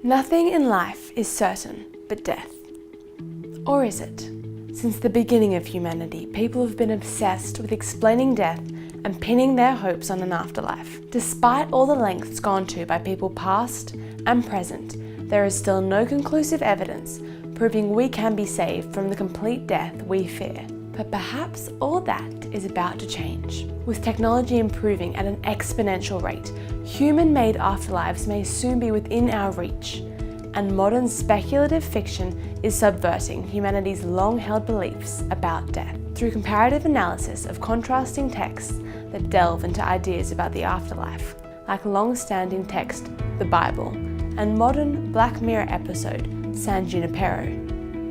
Nothing in life is certain but death. Or is it? Since the beginning of humanity, people have been obsessed with explaining death and pinning their hopes on an afterlife. Despite all the lengths gone to by people past and present, there is still no conclusive evidence proving we can be saved from the complete death we fear. But perhaps all that is about to change. With technology improving at an exponential rate, human-made afterlives may soon be within our reach, and modern speculative fiction is subverting humanity's long-held beliefs about death. Through comparative analysis of contrasting texts that delve into ideas about the afterlife, like long-standing text, the Bible, and modern Black Mirror episode, San Junipero,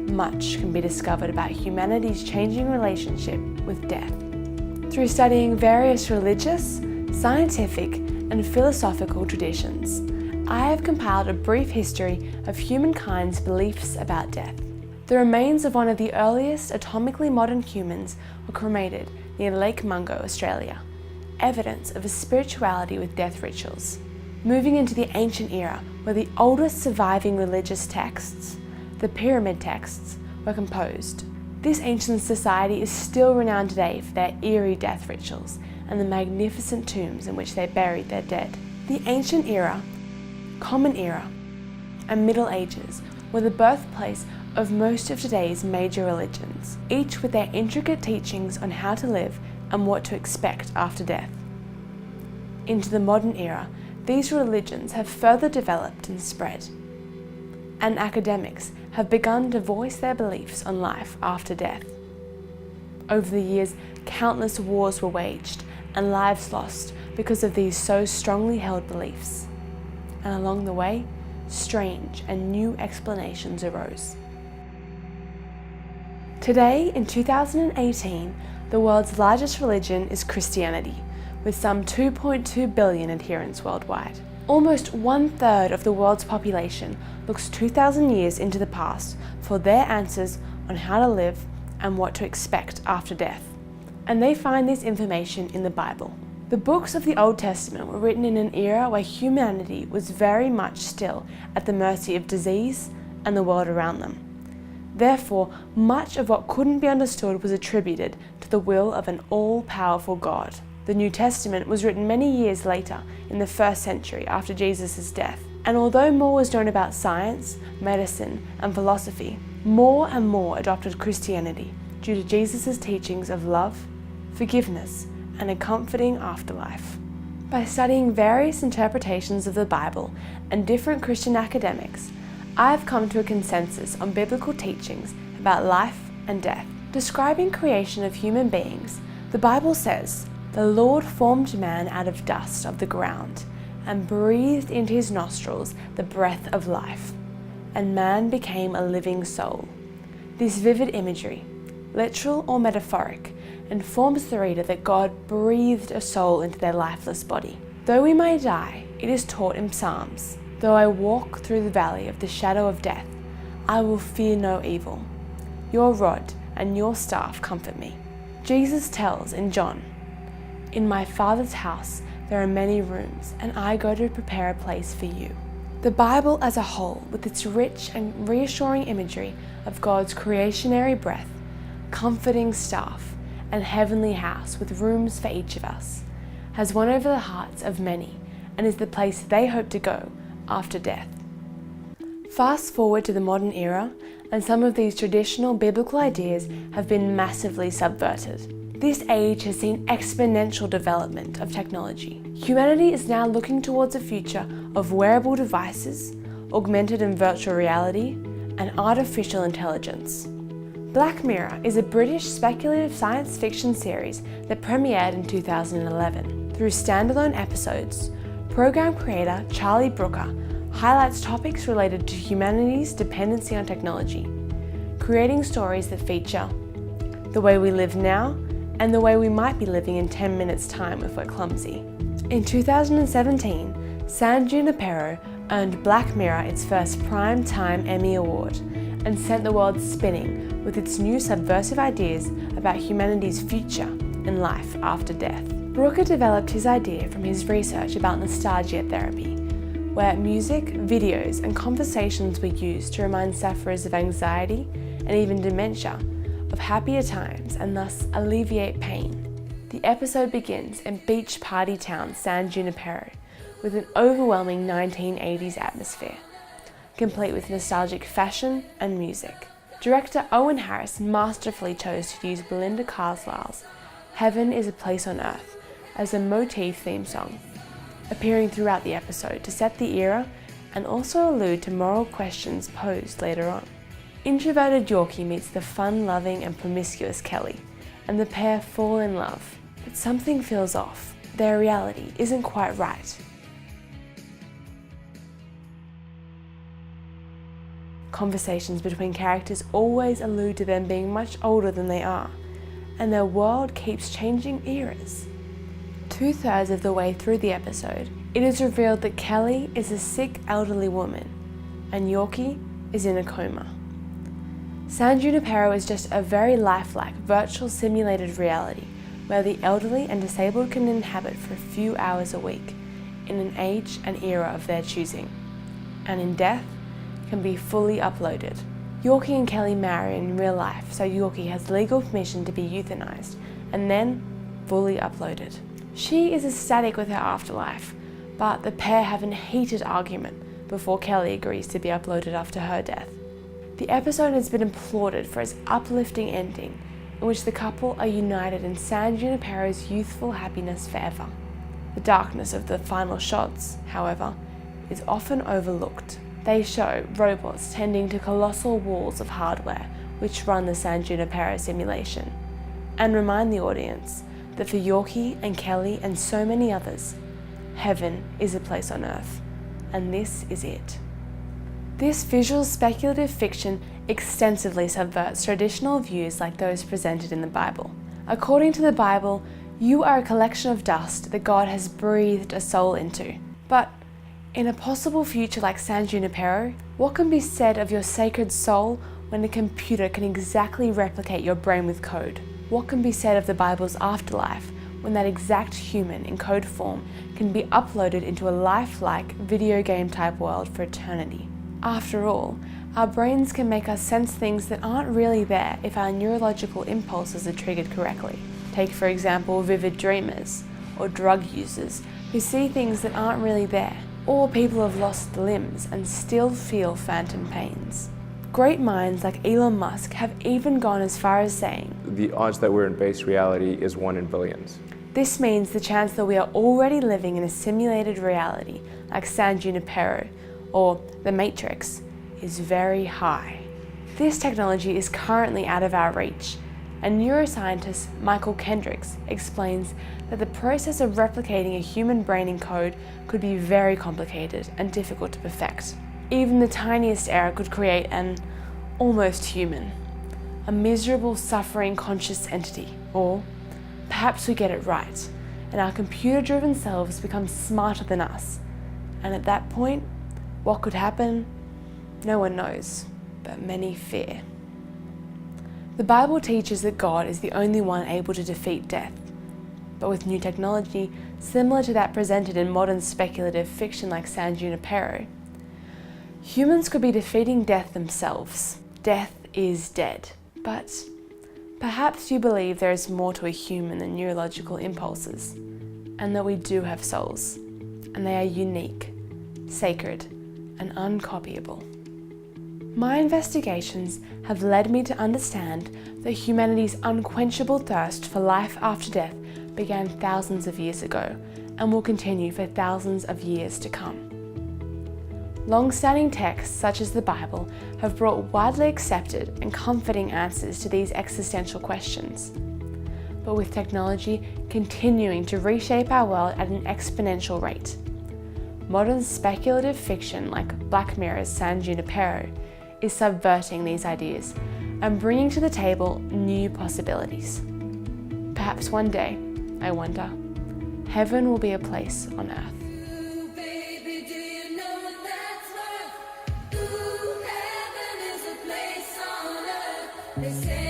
much can be discovered about humanity's changing relationship with death. Through studying various religious, scientific, and philosophical traditions, I have compiled a brief history of humankind's beliefs about death. The remains of one of the earliest atomically modern humans were cremated near Lake Mungo, Australia, evidence of a spirituality with death rituals. Moving into the ancient era, where the oldest surviving religious texts, the pyramid texts, were composed. This ancient society is still renowned today for their eerie death rituals and the magnificent tombs in which they buried their dead. The ancient era, Common Era, and Middle Ages were the birthplace of most of today's major religions, each with their intricate teachings on how to live and what to expect after death. Into the modern era, these religions have further developed and spread, and academics have begun to voice their beliefs on life after death. Over the years, countless wars were waged and lives lost because of these so strongly held beliefs. And along the way, strange and new explanations arose. Today, in 2018, the world's largest religion is Christianity, with some 2.2 billion adherents worldwide. Almost 1/3 of the world's population looks 2,000 years into the past for their answers on how to live and what to expect after death. And they find this information in the Bible. The books of the Old Testament were written in an era where humanity was very much still at the mercy of disease and the world around them. Therefore, much of what couldn't be understood was attributed to the will of an all-powerful God. The New Testament was written many years later, in the 1st century after Jesus' death. And although more was known about science, medicine, and philosophy, more and more adopted Christianity due to Jesus' teachings of love, forgiveness, and a comforting afterlife. By studying various interpretations of the Bible and different Christian academics, I have come to a consensus on biblical teachings about life and death. Describing creation of human beings, the Bible says, "The Lord formed man out of dust of the ground, and breathed into his nostrils the breath of life, and man became a living soul." This vivid imagery, literal or metaphoric, informs the reader that God breathed a soul into their lifeless body. Though we may die, it is taught in Psalms, "Though I walk through the valley of the shadow of death, I will fear no evil. Your rod and your staff comfort me." Jesus tells in John, "In my Father's house there are many rooms, and I go to prepare a place for you." The Bible as a whole, with its rich and reassuring imagery of God's creationary breath, comforting staff, and heavenly house with rooms for each of us, has won over the hearts of many and is the place they hope to go after death. Fast forward to the modern era, and some of these traditional biblical ideas have been massively subverted. This age has seen exponential development of technology. Humanity is now looking towards a future of wearable devices, augmented and virtual reality, and artificial intelligence. Black Mirror is a British speculative science fiction series that premiered in 2011. Through standalone episodes, program creator Charlie Brooker highlights topics related to humanity's dependency on technology, creating stories that feature the way we live now and the way we might be living in 10 minutes' time if we're clumsy. In 2017, San Junipero earned Black Mirror its first Primetime Emmy Award and sent the world spinning with its new subversive ideas about humanity's future and life after death. Brooker developed his idea from his research about nostalgia therapy, where music, videos, and conversations were used to remind sufferers of anxiety and even dementia of happier times and thus alleviate pain. The episode begins in beach party town San Junipero with an overwhelming 1980s atmosphere, complete with nostalgic fashion and music. Director Owen Harris masterfully chose to use Belinda Carlisle's Heaven is a Place on Earth as a motif theme song, appearing throughout the episode to set the era and also allude to moral questions posed later on. Introverted Yorkie meets the fun-loving and promiscuous Kelly, and the pair fall in love. But something feels off. Their reality isn't quite right. Conversations between characters always allude to them being much older than they are, and their world keeps changing eras. 2/3 of the way through the episode, it is revealed that Kelly is a sick elderly woman, and Yorkie is in a coma. San Junipero is just a very lifelike virtual simulated reality where the elderly and disabled can inhabit for a few hours a week in an age and era of their choosing, and in death can be fully uploaded. Yorkie and Kelly marry in real life, so Yorkie has legal permission to be euthanized and then fully uploaded. She is ecstatic with her afterlife, but the pair have a heated argument before Kelly agrees to be uploaded after her death. The episode has been applauded for its uplifting ending, in which the couple are united in San Junipero's youthful happiness forever. The darkness of the final shots, however, is often overlooked. They show robots tending to colossal walls of hardware which run the San Junipero simulation, and remind the audience that for Yorkie and Kelly and so many others, heaven is a place on earth, and this is it. This visual speculative fiction extensively subverts traditional views like those presented in the Bible. According to the Bible, you are a collection of dust that God has breathed a soul into. But in a possible future like San Junipero, what can be said of your sacred soul when a computer can exactly replicate your brain with code? What can be said of the Bible's afterlife when that exact human in code form can be uploaded into a lifelike video game type world for eternity? After all, our brains can make us sense things that aren't really there if our neurological impulses are triggered correctly. Take for example vivid dreamers, or drug users who see things that aren't really there, or people who have lost limbs and still feel phantom pains. Great minds like Elon Musk have even gone as far as saying, the odds that we're in base reality is 1 in billions. This means the chance that we are already living in a simulated reality like San Junipero or The Matrix is very high. This technology is currently out of our reach, and neuroscientist Michael Kendricks explains that the process of replicating a human brain in code could be very complicated and difficult to perfect. Even the tiniest error could create an almost human, a miserable, suffering, conscious entity. Or perhaps we get it right, and our computer-driven selves become smarter than us. And at that point, what could happen? No one knows, but many fear. The Bible teaches that God is the only one able to defeat death. But with new technology, similar to that presented in modern speculative fiction like San Junipero, humans could be defeating death themselves. Death is dead. But perhaps you believe there is more to a human than neurological impulses, and that we do have souls, and they are unique, sacred, and uncopyable. My investigations have led me to understand that humanity's unquenchable thirst for life after death began thousands of years ago and will continue for thousands of years to come. Long-standing texts such as the Bible have brought widely accepted and comforting answers to these existential questions. But with technology continuing to reshape our world at an exponential rate, modern speculative fiction like Black Mirror's San Junipero is subverting these ideas and bringing to the table new possibilities. Perhaps one day, I wonder, heaven will be a place on earth. Ooh, baby, do you know what that's worth? Ooh, heaven is a place on earth. They say